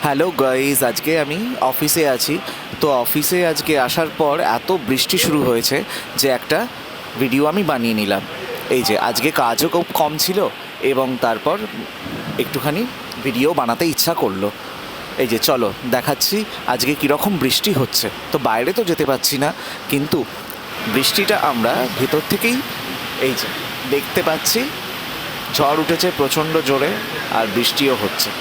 Hello guys, আজকে আমি অফিসে আছি। তো অফিসে আজকে আসার পর এত বৃষ্টি শুরু হয়েছে যে একটা ভিডিও আমি বানিয়ে নিলাম। এই যে আজকে কাজও খুব কম ছিল এবং তারপর একটুখানি ভিডিও বানাতে ইচ্ছা করলো। এই যে চলো দেখাচ্ছি আজকে কীরকম বৃষ্টি হচ্ছে। তো বাইরে তো যেতে পারছি না, কিন্তু বৃষ্টিটা আমরা ভেতর থেকেই এই যে দেখতে পাচ্ছি। ঝড় উঠেছে প্রচণ্ড জোরে আর বৃষ্টিও হচ্ছে।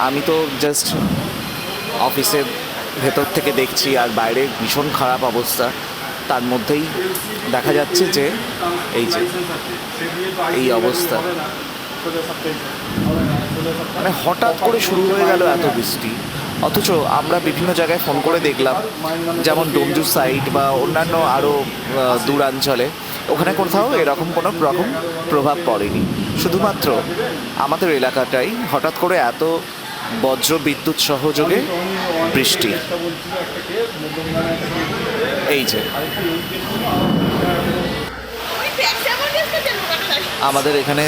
আমি তো জাস্ট অফিসের ভেতর থেকে দেখছি আর বাইরে ভীষণ খারাপ অবস্থা। তার মধ্যেই দেখা যাচ্ছে যে এই যে এই অবস্থা, মানে হঠাৎ করে শুরু হয়ে গেল এত বৃষ্টি। অথচ আমরা বিভিন্ন জায়গায় ফোন করে দেখলাম, যেমন ডোমজুর সাইড বা অন্যান্য আরও দূরাঞ্চলে, ওখানে কোথাও এরকম কোনো রকম প্রভাব পড়েনি। শুধুমাত্র আমাদের এলাকাটাই হঠাৎ করে এত বজ্র বিদ্যুৎ সহযোগে বৃষ্টি। এই যে আমাদের এখানে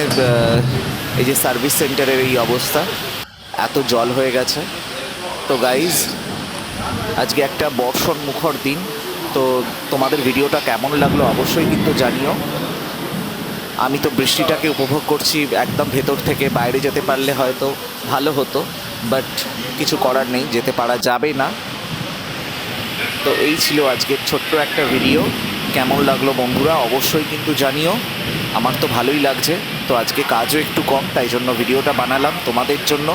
এই যে সার্ভিস সেন্টারের এই অবস্থা, এত জল হয়ে গেছে। তো গাইজ, আজকে একটা বর্ষণ মুখর দিন। তো তোমাদের ভিডিওটা কেমন লাগলো অবশ্যই কিন্তু জানিও। আমি তো বৃষ্টিটাকে উপভোগ করছি একদম ভেতর থেকে। বাইরে যেতে পারলে হয়তো ভালো হতো, বাট কিছু করার নেই, যেতে পারা যাবে না। তো এই ছিল আজকের ছোট্ট একটা ভিডিও। কেমন লাগলো বন্ধুরা অবশ্যই কিন্তু জানিও। আমার তো ভালোই লাগছে। তো আজকে কাজও একটু কম, তাই জন্য ভিডিওটা বানালাম তোমাদের জন্য।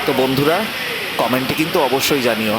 তো বন্ধুরা কমেন্টে কিন্তু অবশ্যই জানিও।